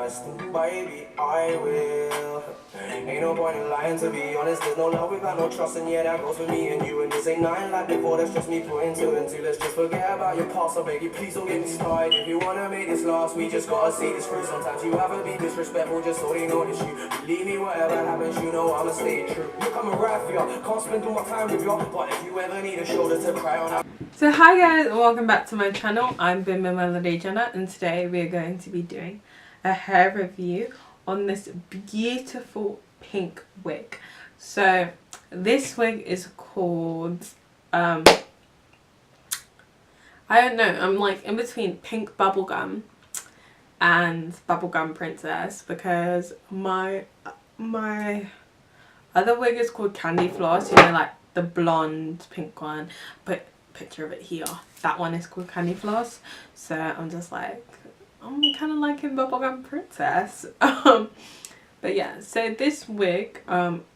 honest, baby, I will. Ain't no point in lying, to be honest. There's no love without no trust, and yeah, that goes for me and you. And this ain't nothing like before, that's just me putting two and two. Let's just forget about your past, so baby, please don't get me started. If you wanna make this last, we just gotta see this through. Sometimes you have to be disrespectful just so they notice you. Believe me, whatever happens, you know I'ma stay true. Look, I'm a right for ya, can't spend all my time with ya, but if you ever need a shoulder to cry on. So hi guys, welcome back to my channel. I'm Bimba Melody Jenna, and today we're going to be doing a hair review on this beautiful pink wig. So this wig is called I don't know, I'm like in between Pink Bubblegum and Bubblegum Princess, because my other wig is called Candy Floss, you know, like the blonde pink one, but picture of it here, that one is called Candy Floss. So I'm just like, I'm kind of liking Bubblegum Princess. But yeah, so this wig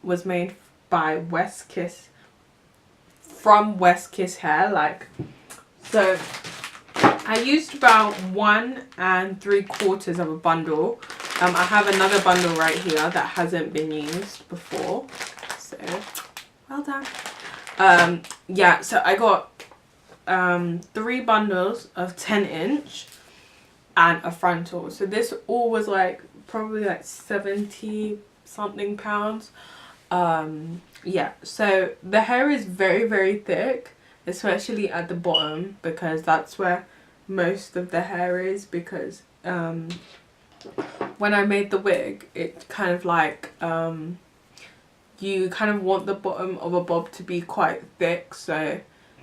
was made by West Kiss, from West Kiss Hair. Like, so I used about 1 3/4 of a bundle. I have another bundle right here that hasn't been used before, so well done. Yeah, so I got 3 bundles of 10" and a frontal. So this all was like probably like 70 something pounds. Yeah, so the hair is very thick, especially at the bottom, because that's where most of the hair is. Because when I made the wig, it kind of like you kind of want the bottom of a bob to be quite thick, so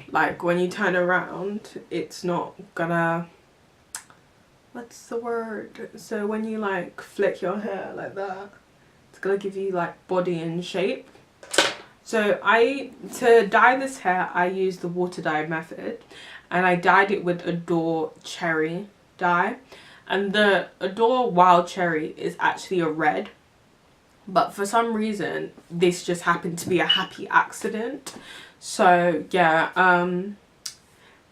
like when you turn around, it's not gonna, what's the word, so when you like flick your hair like that, it's gonna give you like body and shape. So to dye this hair, I used the water dye method, and I dyed it with Adore Cherry dye, and the Adore Wild Cherry is actually a red, but for some reason this just happened to be a happy accident. So yeah,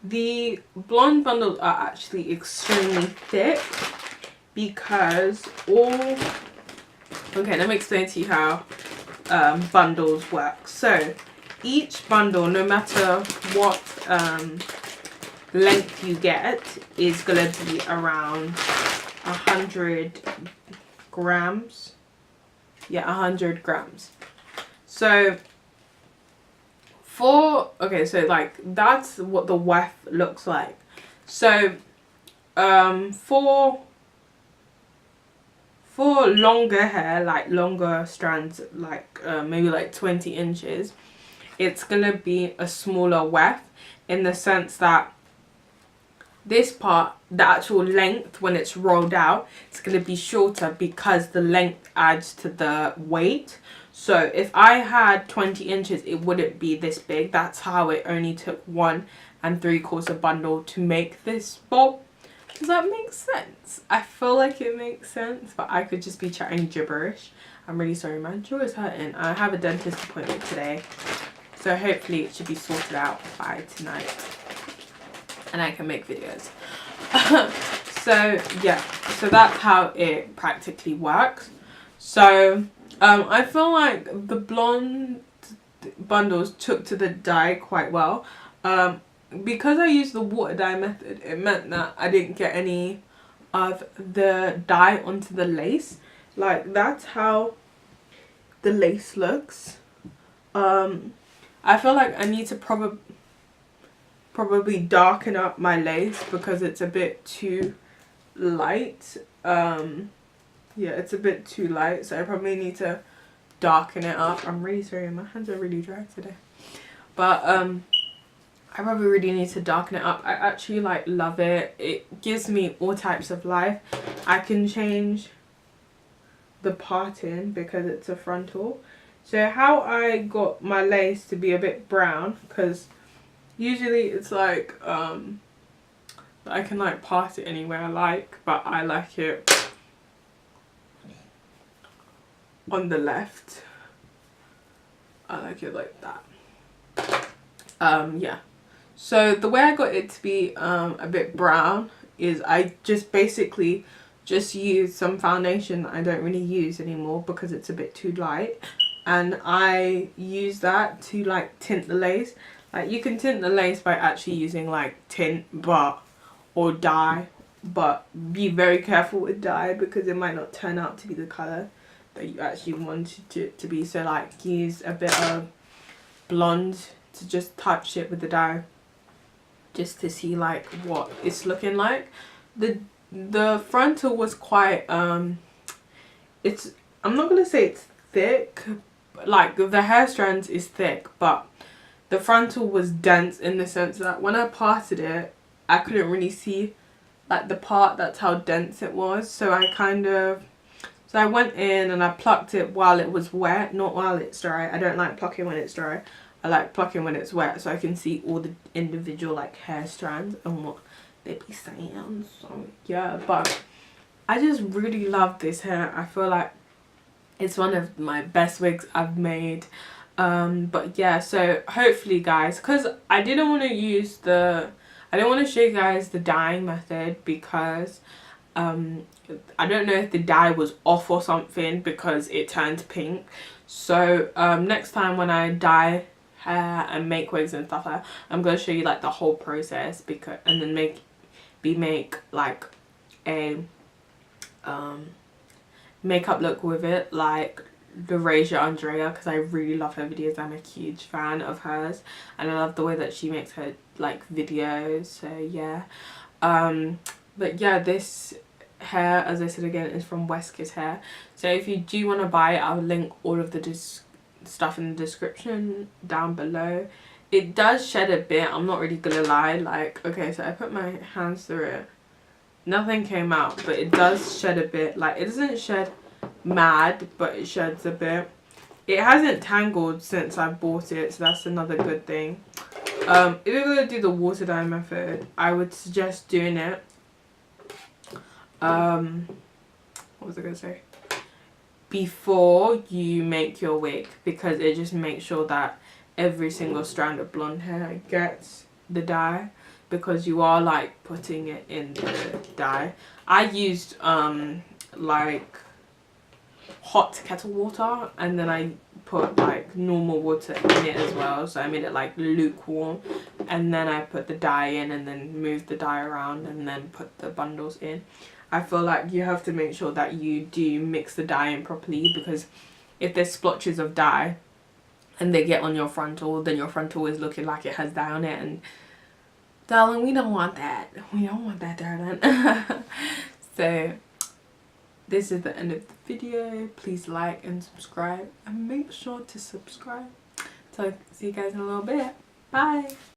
the blonde bundles are actually extremely thick, because okay, let me explain to you how bundles work. So each bundle, no matter what length you get, is gonna be around 100 grams. Yeah, 100 grams. So okay, so like that's what the weft looks like. So for longer hair, like longer strands, like maybe like 20 inches, it's gonna be a smaller weft, in the sense that this part, the actual length when it's rolled out, it's gonna be shorter, because the length adds to the weight. So if I had 20 inches, it wouldn't be this big. That's how it only took 1 3/4 bundle to make this bob. Does that make sense? I feel like it makes sense, but I could just be chatting gibberish. I'm really sorry, my jaw is hurting. I have a dentist appointment today, so hopefully it should be sorted out by tonight and I can make videos. So yeah, so that's how it practically works. So I feel like the blonde bundles took to the dye quite well. Because I used the water dye method, it meant that I didn't get any of the dye onto the lace. Like, that's how the lace looks. I feel like I need to probably darken up my lace, because it's a bit too light. Yeah, it's a bit too light, so I probably need to darken it up. I'm really sorry, my hands are really dry today, but I probably really need to darken it up. I actually like love it. It gives me all types of life. I can change the parting because it's a frontal. So how I got my lace to be a bit brown, because usually it's like I can like part it anywhere I like, but I like it on the left. I like it like that. Yeah, so the way I got it to be a bit brown is I just basically just used some foundation that I don't really use anymore because it's a bit too light, and I use that to like tint the lace. Like you can tint the lace by actually using like tint or dye, but be very careful with dye because it might not turn out to be the colour that you actually wanted it to be. So like use a bit of blonde to just touch it with the dye, just to see like what it's looking like. The frontal was quite it's, I'm not gonna say it's thick, like the hair strands is thick, but the frontal was dense in the sense that when I parted it I couldn't really see like the part, that's how dense it was. So I went in and I plucked it while it was wet, not while it's dry. I don't like plucking when it's dry. I like plucking when it's wet so I can see all the individual like hair strands and what they be saying. So yeah, but I just really love this hair. I feel like it's one of my best wigs I've made. But yeah, so hopefully guys, because I didn't want to use I don't want to show you guys the dyeing method because I don't know if the dye was off or something because it turned pink. So next time when I dye hair and make wigs and stuff like that, I'm going to show you like the whole process, because and then make like a makeup look with it, like the Raja Andrea, because I really love her videos. I'm a huge fan of hers and I love the way that she makes her like videos. So yeah, but yeah, this hair, as I said again, is from Westkiss Hair. So if you do want to buy it, I'll link all of the stuff in the description down below. It does shed a bit, I'm not really gonna lie. Like, okay, so I put my hands through it, nothing came out, but it does shed a bit. Like, it doesn't shed mad, but it sheds a bit. It hasn't tangled since I bought it, so that's another good thing. If you're gonna do the water dye method, I would suggest doing it what was I gonna say, before you make your wig, because it just makes sure that every single strand of blonde hair gets the dye, because you are like putting it in the dye. I used like hot kettle water, and then I put like normal water in it as well, so I made it like lukewarm, and then I put the dye in and then moved the dye around and then put the bundles in. I feel like you have to make sure that you do mix the dye in properly, because if there's splotches of dye and they get on your frontal, then your frontal is looking like it has dye on it, and darling, we don't want that. We don't want that, darling. So this is the end of the video. Please like and subscribe, and make sure to subscribe. So see you guys in a little bit. Bye.